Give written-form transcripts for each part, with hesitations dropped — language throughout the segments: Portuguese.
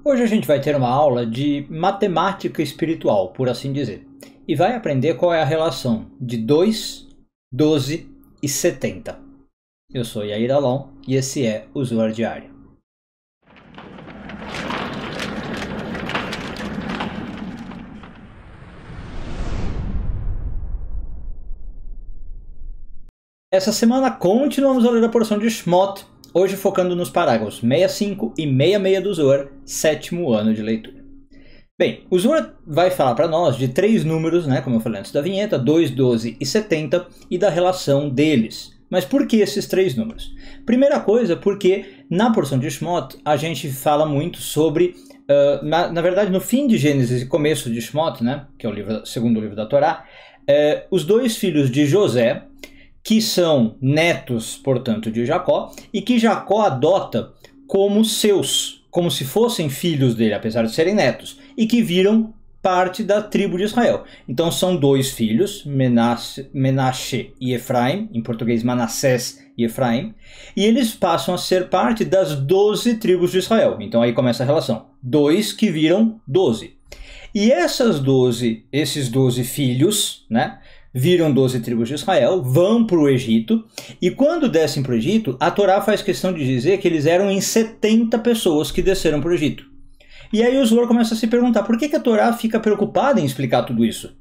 Hoje a gente vai ter uma aula de matemática espiritual, por assim dizer, e vai aprender qual é a relação de 2, 12 e 70. Eu sou Yair Alon e esse é o Zohar Diário. Essa semana continuamos a ler a porção de Shmot, hoje focando nos parágrafos 65 e 66 do Zohar, sétimo ano de leitura. Bem, o Zohar vai falar para nós de três números, como eu falei antes da vinheta, 2, 12 e 70, e da relação deles. Mas por que esses três números? Primeira coisa, porque na porção de Shmot a gente fala muito sobre, na verdade no fim de Gênesis e começo de Shmot, que é o segundo livro da Torá, os dois filhos de José, que são netos, portanto, de Jacó, e que Jacó adota como seus, como se fossem filhos dele, apesar de serem netos, e que viram parte da tribo de Israel. Então são dois filhos, Menashe e Efraim, em português Manassés e Efraim, e eles passam a ser parte das 12 tribos de Israel. Então aí começa a relação, dois que viram 12. E esses 12 filhos, viram 12 tribos de Israel, vão para o Egito, e quando descem para o Egito, a Torá faz questão de dizer que eles eram em 70 pessoas que desceram para o Egito. E aí o Zohar começa a se perguntar por que a Torá fica preocupada em explicar tudo isso,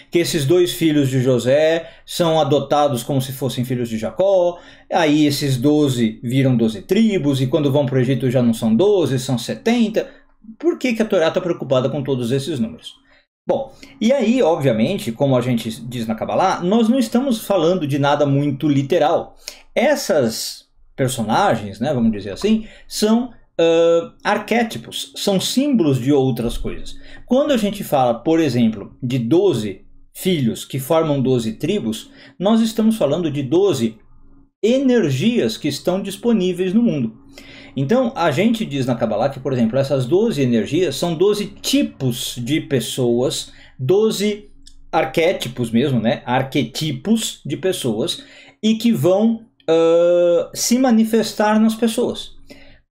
Que esses dois filhos de José são adotados como se fossem filhos de Jacó, aí esses 12 viram 12 tribos, e quando vão para o Egito já não são 12, são 70. Por que a Torá está preocupada com todos esses números? Bom, e aí, obviamente, como a gente diz na Kabbalah, nós não estamos falando de nada muito literal. Essas personagens, vamos dizer assim, são arquétipos, são símbolos de outras coisas. Quando a gente fala, por exemplo, de 12 filhos que formam 12 tribos, nós estamos falando de 12 energias que estão disponíveis no mundo. Então, a gente diz na Kabbalah que, por exemplo, essas 12 energias são 12 tipos de pessoas, 12 arquétipos mesmo, arquetipos de pessoas, e que vão se manifestar nas pessoas.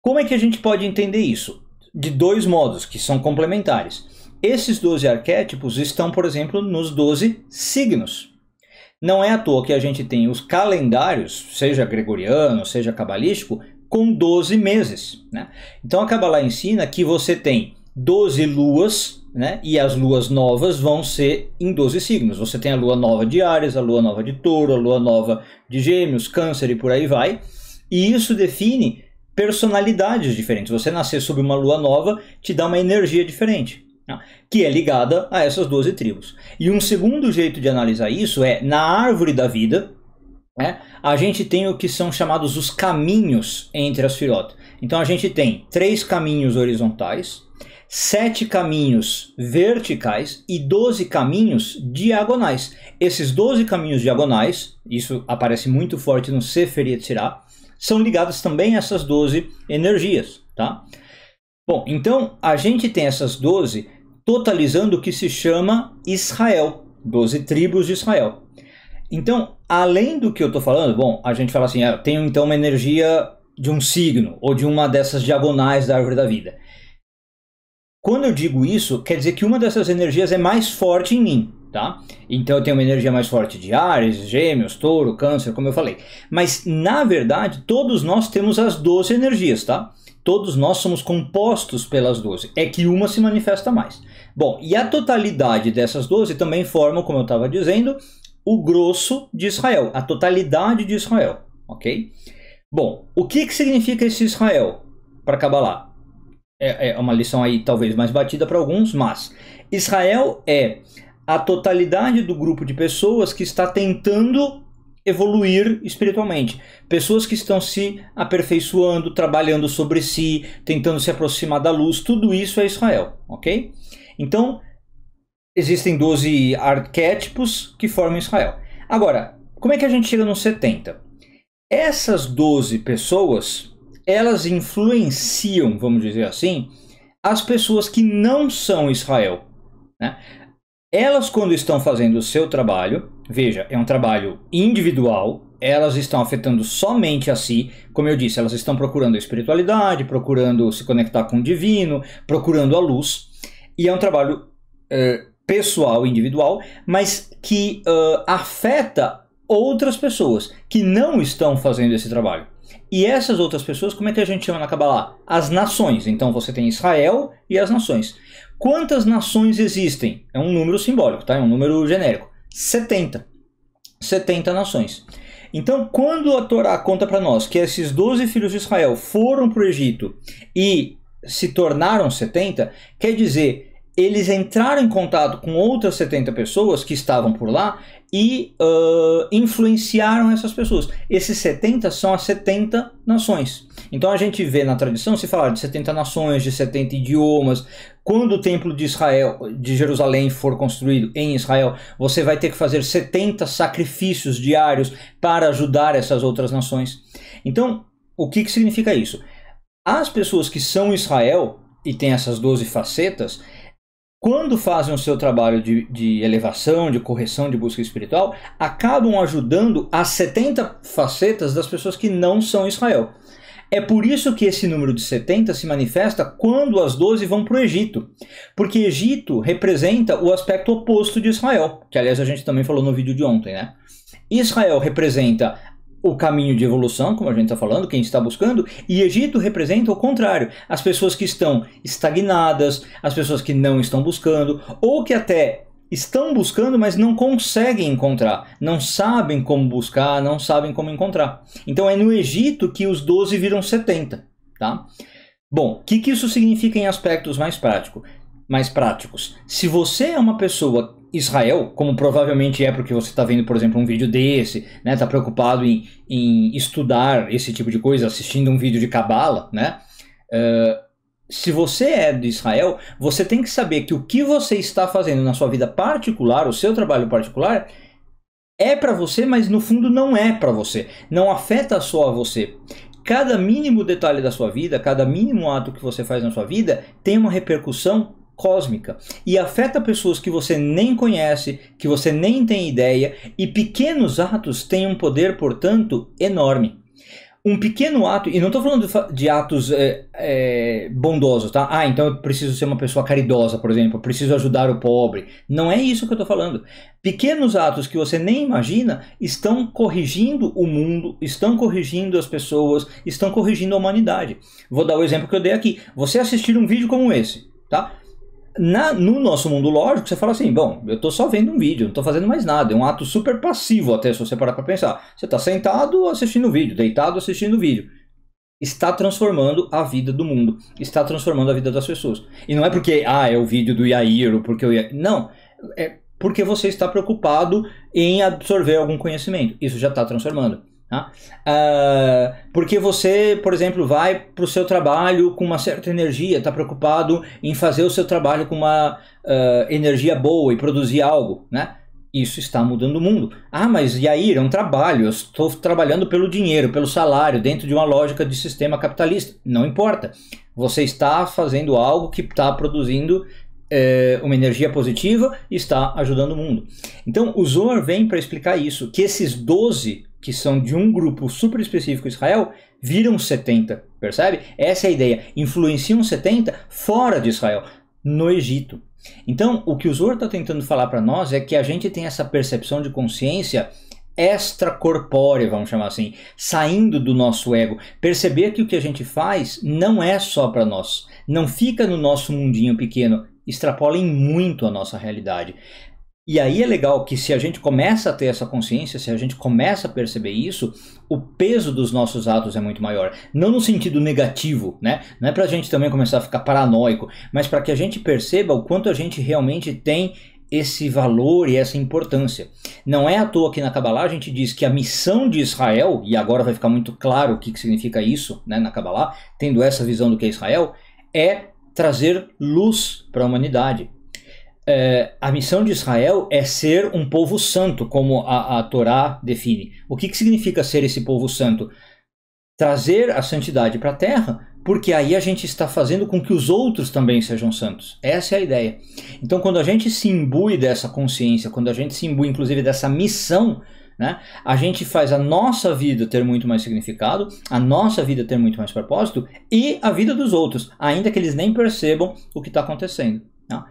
Como é que a gente pode entender isso? De dois modos, que são complementares. Esses 12 arquétipos estão, por exemplo, nos 12 signos. Não é à toa que a gente tem os calendários, seja gregoriano, seja cabalístico, com 12 meses. Então a Kabbalah ensina que você tem 12 luas, e as luas novas vão ser em 12 signos. Você tem a lua nova de Áries, a lua nova de Touro, a lua nova de Gêmeos, Câncer e por aí vai. E isso define personalidades diferentes. Você nascer sob uma lua nova te dá uma energia diferente, que é ligada a essas 12 tribos. E um segundo jeito de analisar isso é na árvore da vida. A gente tem o que são chamados os caminhos entre as Sefirot. Então a gente tem 3 caminhos horizontais, 7 caminhos verticais e 12 caminhos diagonais. Esses 12 caminhos diagonais, isso aparece muito forte no Sefer Yetzirah, são ligados também a essas 12 energias. Bom, então a gente tem essas 12 totalizando o que se chama Israel, 12 tribos de Israel. Então, além do que eu estou falando, bom, a gente fala assim, eu tenho então uma energia de um signo, ou de uma dessas diagonais da árvore da vida. Quando eu digo isso, quer dizer que uma dessas energias é mais forte em mim, Então eu tenho uma energia mais forte de Áries, Gêmeos, Touro, Câncer, como eu falei. Mas, na verdade, todos nós temos as 12 energias, Todos nós somos compostos pelas 12, é que uma se manifesta mais. Bom, e a totalidade dessas 12 também formam, como eu estava dizendo, o grosso de Israel, a totalidade de Israel, ok? Bom, o que significa esse Israel para Kabbalah? É uma lição aí talvez mais batida para alguns, mas Israel é a totalidade do grupo de pessoas que está tentando evoluir espiritualmente. Pessoas que estão se aperfeiçoando, trabalhando sobre si, tentando se aproximar da luz, tudo isso é Israel, ok? Então, existem 12 arquétipos que formam Israel. Agora, como é que a gente chega nos 70? Essas 12 pessoas, elas influenciam, vamos dizer assim, as pessoas que não são Israel. Elas, quando estão fazendo o seu trabalho, veja, é um trabalho individual, elas estão afetando somente a si. Como eu disse, elas estão procurando a espiritualidade, procurando se conectar com o divino, procurando a luz. E é um trabalho pessoal, individual, mas que afeta outras pessoas que não estão fazendo esse trabalho. E essas outras pessoas, como é que a gente chama na Kabbalah? As nações. Então você tem Israel e as nações. Quantas nações existem? É um número simbólico, tá? É um número genérico. 70. 70 nações. Então, quando a Torá conta para nós que esses 12 filhos de Israel foram para o Egito e se tornaram 70, quer dizer, eles entraram em contato com outras 70 pessoas que estavam por lá e influenciaram essas pessoas. Esses 70 são as 70 nações. Então a gente vê na tradição se falar de 70 nações, de 70 idiomas. Quando o templo de Israel, de Jerusalém for construído em Israel, você vai ter que fazer 70 sacrifícios diários para ajudar essas outras nações. Então, o que significa isso? As pessoas que são Israel e têm essas 12 facetas, quando fazem o seu trabalho de elevação, de correção, de busca espiritual, acabam ajudando as 70 facetas das pessoas que não são Israel. É por isso que esse número de 70 se manifesta quando as 12 vão para o Egito. Porque Egito representa o aspecto oposto de Israel, que aliás a gente também falou no vídeo de ontem, né? Israel representa o caminho de evolução, como a gente está falando, quem está buscando, e Egito representa o contrário, as pessoas que estão estagnadas, as pessoas que não estão buscando, ou que até estão buscando, mas não conseguem encontrar, não sabem como buscar, não sabem como encontrar. Então é no Egito que os 12 viram 70, tá? Bom, o que isso significa em aspectos mais práticos? Se você é uma pessoa Israel, como provavelmente é porque você está vendo, por exemplo, um vídeo desse, né, está preocupado em estudar esse tipo de coisa, assistindo um vídeo de Kabbalah, né? Se você é de Israel, você tem que saber que o que você está fazendo na sua vida particular, o seu trabalho particular, é para você, mas no fundo não é para você. Não afeta só a você. Cada mínimo detalhe da sua vida, cada mínimo ato que você faz na sua vida tem uma repercussão cósmica e afeta pessoas que você nem conhece, que você nem tem ideia, e pequenos atos têm um poder, portanto, enorme. Um pequeno ato, e não estou falando de atos bondosos, tá? Ah, então eu preciso ser uma pessoa caridosa, por exemplo, eu preciso ajudar o pobre. Não é isso que eu estou falando. Pequenos atos que você nem imagina estão corrigindo o mundo, estão corrigindo as pessoas, estão corrigindo a humanidade. Vou dar o exemplo que eu dei aqui. Você assistir um vídeo como esse, tá? No nosso mundo lógico, você fala assim, bom, eu estou só vendo um vídeo, não estou fazendo mais nada, é um ato super passivo até, se você parar para pensar. Você está sentado assistindo o vídeo, deitado assistindo o vídeo. Está transformando a vida do mundo, está transformando a vida das pessoas. E não é porque, é o vídeo do Yair, ou porque o Yair... Não, é porque você está preocupado em absorver algum conhecimento. Isso já está transformando. Tá? Porque você, por exemplo, vai para o seu trabalho com uma certa energia, está preocupado em fazer o seu trabalho com uma energia boa e produzir algo, né? Isso está mudando o mundo. Mas Yair, é um trabalho, eu estou trabalhando pelo dinheiro, pelo salário, dentro de uma lógica de sistema capitalista. Não importa. Você está fazendo algo que está produzindo uma energia positiva e está ajudando o mundo. Então o Zohar vem para explicar isso, que esses 12 que são de um grupo super específico Israel, viram 70, percebe? Essa é a ideia, influenciam 70 fora de Israel, no Egito. Então o que o Zohar está tentando falar para nós é que a gente tem essa percepção de consciência extracorpórea, vamos chamar assim, saindo do nosso ego, perceber que o que a gente faz não é só para nós, não fica no nosso mundinho pequeno, extrapolem muito a nossa realidade. E aí é legal que se a gente começa a ter essa consciência, se a gente começa a perceber isso, o peso dos nossos atos é muito maior. Não no sentido negativo, né? Não é pra gente também começar a ficar paranoico, mas para que a gente perceba o quanto a gente realmente tem esse valor e essa importância. Não é à toa que na Kabbalah a gente diz que a missão de Israel, e agora vai ficar muito claro o que significa isso, né, na Kabbalah, tendo essa visão do que é Israel, é trazer luz para a humanidade. A missão de Israel é ser um povo santo, como a Torá define. O que significa ser esse povo santo? Trazer a santidade para a terra, porque aí a gente está fazendo com que os outros também sejam santos. Essa é a ideia. Então quando a gente se imbui dessa consciência, quando a gente se imbui inclusive dessa missão, né? A gente faz a nossa vida ter muito mais significado, a nossa vida ter muito mais propósito e a vida dos outros, ainda que eles nem percebam o que está acontecendo. Né?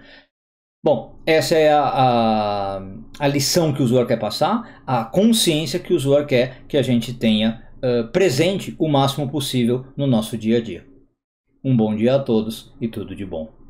Bom, essa é a lição que o usuário quer passar, a consciência que o usuário quer que a gente tenha presente o máximo possível no nosso dia a dia. Um bom dia a todos e tudo de bom.